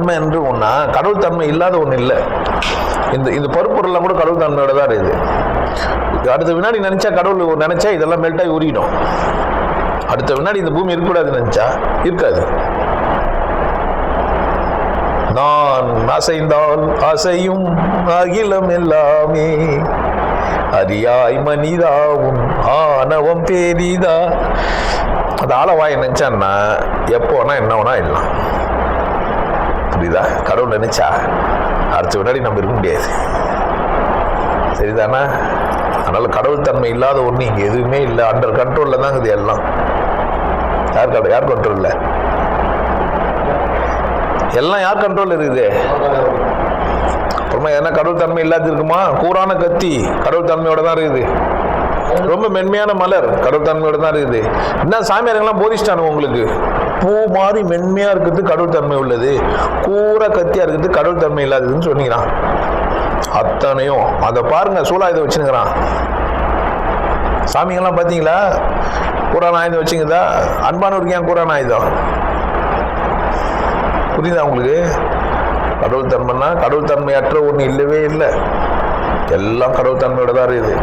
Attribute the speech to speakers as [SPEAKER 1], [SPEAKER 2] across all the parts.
[SPEAKER 1] தன்மை என்று ஒன்றா கடவுள் தன்மை இல்லாத ஒன்று இல்லை. இந்த பருப்பொருள்லாம் கூட கடவுள் தன்மையோட தான் இருக்குது. அடுத்த வினாடி நினைச்சா கடவுள் நினைச்சா இதெல்லாம் மெல்ட்டாகி உருகிடும். அடுத்த வினாடி இந்த பூமி இருக்கக்கூடாதுன்னு நினைச்சா இருக்காது. நான் அசைந்தால் அசையும் அகிலம் எல்லாமே, அறியாய் மனிதாவும் ஆணவம் பேரிதா. அது ஆளவாய் நினைச்சான்னா எப்போனா என்னவனா இல்லலாம். புரியுதா? கடவுள் நினைச்சா அடுத்த வினாடி நம்ம இருக்க முடியாது. சரிதானா? அதனால கடவுள் தன்மை இல்லாத ஒன்று இங்கே எதுவுமே இல்லை. அண்டர் கண்ட்ரோலில் தான் இது எல்லாம். யார் கண்ட்ரோல்ல? எல்லாம் யார் கண்ட்ரோல் இருக்குது? அப்புறமா என்ன கடவுள் தன்மை இல்லாத இருக்குமா? கூரான கத்தி கடவுள் தன்மையோட தான் இருக்குது. ரொம்ப மென்மையான மலர் கடவுள் தன்மையோட தான் இருக்குது. என்ன சாமியாரெல்லாம் போதிச்சிட்டானு உங்களுக்கு? பூ மாதிரி மென்மையா இருக்கிறது கடவுள் தன்மை உள்ளது, கூரா கத்தியா இருக்கிறது கடவுள் தன்மை இல்லாததுன்னு சொன்னீங்களாம். அத்தனையும் அதை பாருங்க, சூலாயுதம் வச்சுங்கிறான். சாமிங்கெல்லாம் பார்த்தீங்களா? கூரான ஆயுதம் வச்சுங்கதா? அன்பானவருக்கு ஏன் கூரான ஆயுதம்? புரியுதா உங்களுக்கு? கடவுள் தன்மைன்னா கடவுள் தன்மையற்ற ஒன்று இல்லவே இல்லை. எல்லாம் கடவுள் தன்மையோட தான் இருக்குது.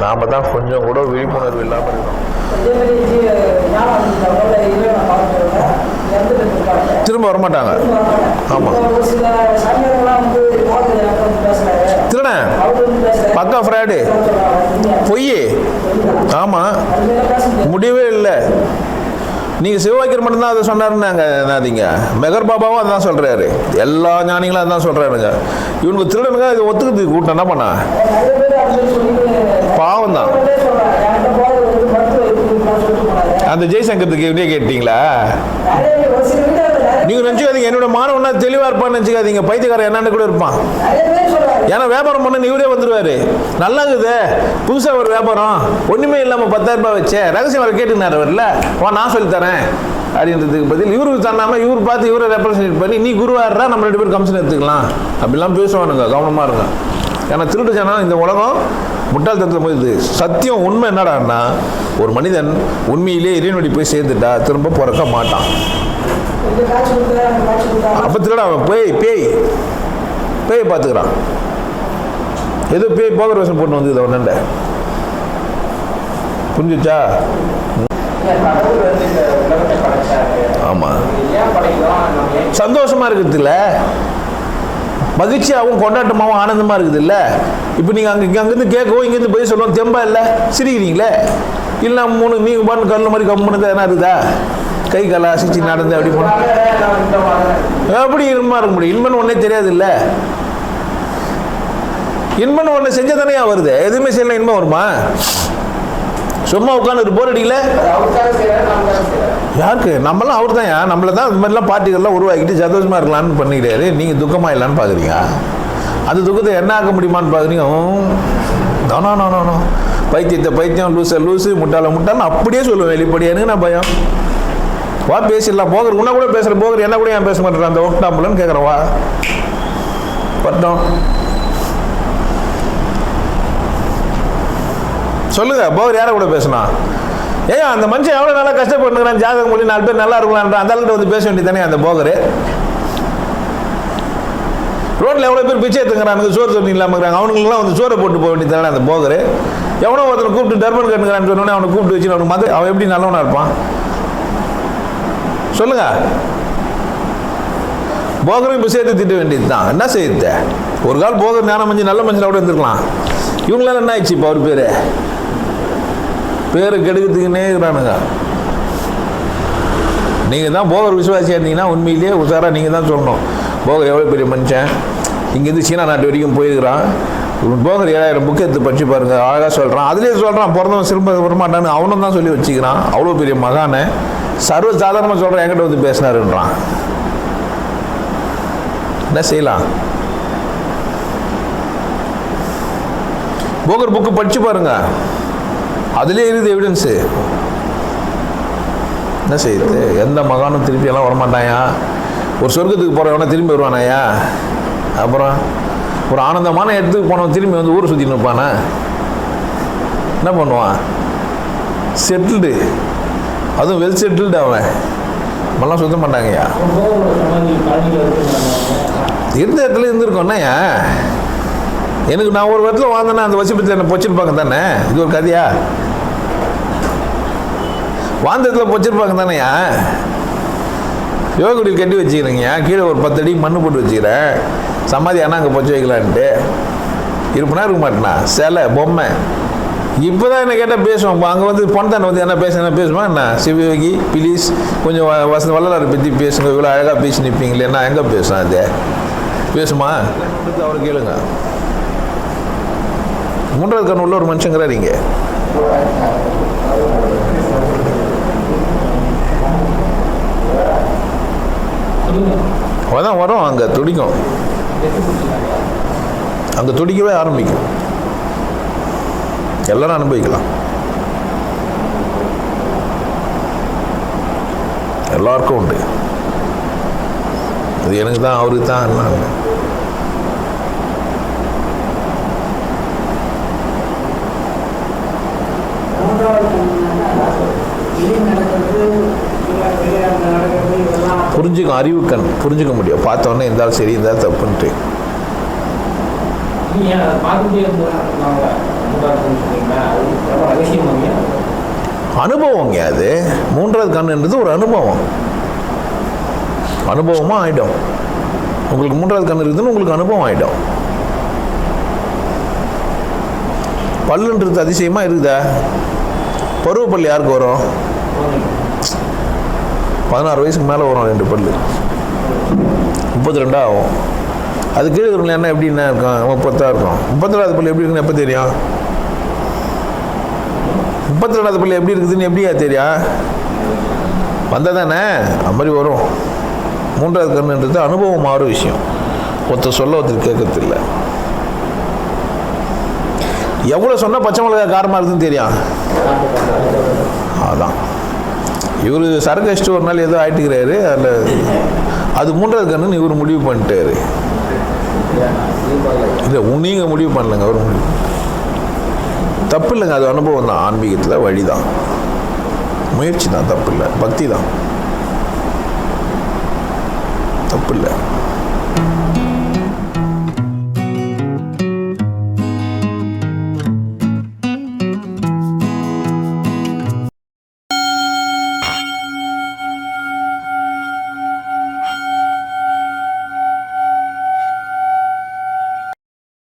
[SPEAKER 1] நாம தான் கொஞ்சம் கூட விழிப்புணர்வு இல்லாமல் இருக்கோம். திரும்ப வரமாட்டாங்க. ஆமா, திருட பக்கா ஃப்ராடு பொய். ஆமா, முடியவே இல்லை. நீங்கள் சிவவாக்கியர் மட்டும்தான் அதை சொன்னாருன்னாங்க. என்னதிங்க மெகர் பாபாவும் அதுதான் சொல்கிறாரு, எல்லா ஞானிகளும் அதுதான் சொல்கிறாருங்க. இவனுக்கு திருடனுங்க இது ஒத்துக்கிறதுக்கு கூட்டம் என்ன பண்ணா? பாவம் தான். அந்த ஜெய்சங்கருக்கு இப்படியே கேட்டீங்களா? நீங்க நினைச்சுக்காதீங்க என்னோட மாணவனா தெளிவா இருப்பான்னு நினைச்சுக்காதீங்க. பைத்தியக்காரன் என்னன்னு கூட இருப்பான். ஏன்னா வியாபாரம் பண்ண இவரே வந்துருவாரு. நல்லா இருக்குது புதுசா ஒரு வியாபாரம், ஒண்ணுமே இல்லாம 10,000 ரூபாய் வச்ச ரகசியம் வர கேட்டுனாரு வரல, நான் சொல்லித்தரேன் அப்படின்றதுக்கு பதில் இவருக்கு தன்னாம இவர் பார்த்து இவரை ரெப்ரசன்ட் பண்ணி நீ குருவாடுறா நம்ம 2 பேரும் கமிஷன் எடுத்துக்கலாம் அப்படிலாம் பேசுவானுங்க. கவனமா இருங்க. ஏன்னா திருட்டு ஜனம் இந்த உலகம் முட்டாள்தனத்தில் போயிடுது. சத்தியம் உண்மை என்னடான்னா, ஒரு மனிதன் உண்மையிலே இறைவனடி போய் சேர்ந்துட்டா திரும்ப பிறக்க மாட்டான். அப்ப திருட அவன் பேய் பார்த்துக்கிறான். ஏதோ பேய் போகிற வேஷம் போட்டு வந்து ஒன்ன புரிஞ்சுச்சா? ஆமா, சந்தோஷமா இருக்குது இல்ல, மகிழ்ச்சியாகவும் கொண்டாட்டமாகவும் ஆனந்தமா இருக்குது இல்ல. இப்போ நீங்க அங்கிருந்து கேட்கவும் இங்கிருந்து போய் சொல்லுவோம் தெம்பா இல்லை, சிரிக்கிறீங்களே. இல்லை 3 நீங்க பாட்டு கல்லு மாதிரி கம்முன்னு என்ன இருக்குதா? கை கால அசைச்சு நடந்து அப்படி போன எப்படி இன்பமா இருக்க முடியும்? இன்பன்னு ஒன்னே தெரியாது இல்ல. இன்பன்னு ஒண்ணு செஞ்சதானே வருது. எதுவுமே செய்யலாம் இன்பம் வருமா? சும்மா உட்காந்து போர் அடிக்கல யாருக்கு? நம்மளாம் அவர் தான். நம்மள தான் இந்த மாதிரிலாம் பார்ட்டிகள்லாம் உருவாக்கிட்டு சந்தோஷமா இருக்கலான்னு பண்ணிக்கிறாரு. நீங்க துக்கமா இல்லைன்னு பாக்குறீங்க. அந்த துக்கத்தை என்ன ஆக்க முடியுமான்னு பாக்குறீங்க. பைத்தியத்தை பைத்தியம், லூசு முட்டாளன்னு அப்படியே சொல்லுவேன் வெளிப்படையானு. நான் பயம் வா பேசிடலாம். போகர் உன்ன கூட பேசுற, போகர் என்ன கூட ஏன் பேச மாட்டேன் அந்த ஒக்டாம்புலன்னு கேட்குறேன். வா பட்டம் சொல்லுங்க, போகர் யாரை கூட பேசினா? ஏன் அந்த மனுஷன் எவ்வளோ நல்லா கஷ்டப்பட்டுக்கிறான், ஜாதகம் மொழி 4 பேர் நல்லா இருக்கலான்ற அந்த ஆளுகிட்ட வந்து பேச வேண்டியது தானே அந்த போகர். ரோட்டில் எவ்வளோ பேர் பிச்சை எடுத்துக்கிறானுங்க, சோறு சொல்லி இல்லாமல் இருக்கிறாங்க. அவனுங்களாம் வந்து சோறை போட்டு போக வேண்டியது தானே அந்த போகர். எவனோ ஒருத்தனை கூப்பிட்டு டர்பன் கட்டுக்கிறான்னு சொன்னோன்னே அவனை கூப்பிட்டு வச்சு அவனுக்கு மத அவன் எப்படி நல்லவனா இருப்பான் சொல்லுங்க? போகரும் இப்போ சேர்த்து திட்ட வேண்டியது தான். என்ன செய்யுது? ஒரு கால் போகர் ஞானம் மஞ்சள் நல்ல மஞ்சள் கூட இருந்திருக்கலாம். இவங்களால என்ன ஆயிடுச்சு? இப்போ அவர் பேரு கெடுக்கிறதுக்குன்னே இருக்கிறானுங்க. நீங்கள் தான் போகர் விசுவாசியாக இருந்தீங்கன்னா உண்மையிலேயே உஷாராக நீங்கள் தான் சொல்லணும். போகர் எவ்வளோ பெரிய மனுஷன், இங்கேருந்து சீனா நாட்டு வரைக்கும் போயிருக்கிறான். போகர் 7000 புக்கு எடுத்து படிச்சு பாருங்க, அழகாக சொல்கிறான். அதுலேயே சொல்கிறான் பிறந்தவன் சிறும்ப வரமாட்டான்னு அவனும் தான் சொல்லி வச்சுக்கிறான். அவ்வளோ பெரிய மகானை சர்வ சாதாரணமாக சொல்கிறான், என்கிட்ட வந்து பேசினாருன்றான். என்ன செய்யலாம்? போகர் புக்கு படிச்சு பாருங்க, அதுலேயே இருக்குது எவிடன்ஸு. என்ன செய்யுது? எந்த மகானும் திருப்பி எல்லாம் வரமாட்டாயா? ஒரு சொர்க்கத்துக்கு போகிறவனா திரும்பி வருவானாயா? அப்புறம் ஒரு ஆனந்தமான இடத்துக்கு போனவன் திரும்பி வந்து ஊரை சுற்றி நிற்பானா? என்ன பண்ணுவான்? செட்டில்டு, அதுவும் வெல் செட்டில்டு அவன். நம்மளாம் சுத்தம் பண்ணாங்கய்யா. இருந்த இடத்துல இருந்திருக்கோம்னா எனக்கு நான் ஒரு இடத்துல வாழ்ந்தேன்னா அந்த வசிப்பத்தில் என்ன பொச்சிருப்பாங்க தானே. இது ஒரு கதையா? வாழ்ந்த இடத்துல பொச்சிருப்பாங்க தானேயா. யோகக்குடியில் கட்டி வச்சுக்கிறேங்கய்யா. கீழே ஒரு 10 அடி மண்ணு போட்டு வச்சுக்கிறேன். சமாதி ஆனால் அங்கே பொச்சு வைக்கலான்ட்டு இருப்பனா இருக்க மாட்டேனா. சிலை பொம்மை இப்போ தான் என்ன கேட்டால் பேசுவோம். அங்கே வந்து பொண்ணான வந்து என்ன பேசுமா என்ன? சிவயோகி ப்ளீஸ் கொஞ்சம் வள்ளலாரை பற்றி பேசுங்க. இவ்வளோ அழகாக பேசி நிற்பீங்களே, என்ன எங்கே பேசும்? அது பேசுமா? அவரை கேளுங்க. 3வது கண் உள்ள ஒரு மனுஷங்கிறார் இங்கே. அதான் வரும், அங்கே துடிக்கும், அங்கே துடிக்கவே ஆரம்பிக்கும். எல்லாரும் அனுபவிக்கலாம், எல்லாருக்கும் உண்டு. அது எனக்கு தான் அவருக்கு தான் எல்லாம். புரிஞ்சுக்கும், அறிவு கண் புரிஞ்சுக்க முடியும். பார்த்தோன்னே இருந்தாலும் சரி, இருந்தாலும் தப்புன்ட்டு. அனுபவங்க அது. 3வது கண்ணுன்றது ஒரு அனுபவம். அனுபவமாக ஆகிடும். உங்களுக்கு 3வது கண் இருக்குதுன்னு உங்களுக்கு அனுபவம் ஆகிடும். பல்லுன்றது அதிசயமாக இருக்குதா? பருவப்பல் யாருக்கு வரும்? 16 வயசுக்கு மேலே வரும் 2 பல். 32 ஆகும். அது கீழே இருக்கிறவங்க என்ன எப்படி என்ன இருக்கும்? 30 இருக்கும். 32வது பல் எப்படி இருக்குன்னு எப்போ தெரியும்? 32வது பல் எப்படி இருக்குதுன்னு எப்படியா தெரியும்? வந்தால் தானே அது மாதிரி வரும். 3வது கண்ணுன்றது அனுபவம் மாற விஷயம். ஒருத்தர் சொல்ல ஒருத்தர் கேட்கறது இல்லை. எவ்வளோ சொன்னால் பச்சை மிளகாய் காரமாக இருக்குதுன்னு தெரியும். அதான் இவர் சரக்கு அடிச்சுட்டு ஒரு நாள் ஏதோ ஆயிட்டுக்கிறாரு. அதில் அது 3வது கண்ணுன்னு இவர் முடிவு பண்ணிட்டாரு. இல்லை, நீங்கள் முடிவு பண்ணலங்க, அவர் முடிவு. தப்பு இல்லைங்க, அது அனுபவம் தான். ஆன்மீகத்தில் வழி தான், முயற்சி தான், தப்பு இல்லை. பக்தி தான், தப்பு இல்லை.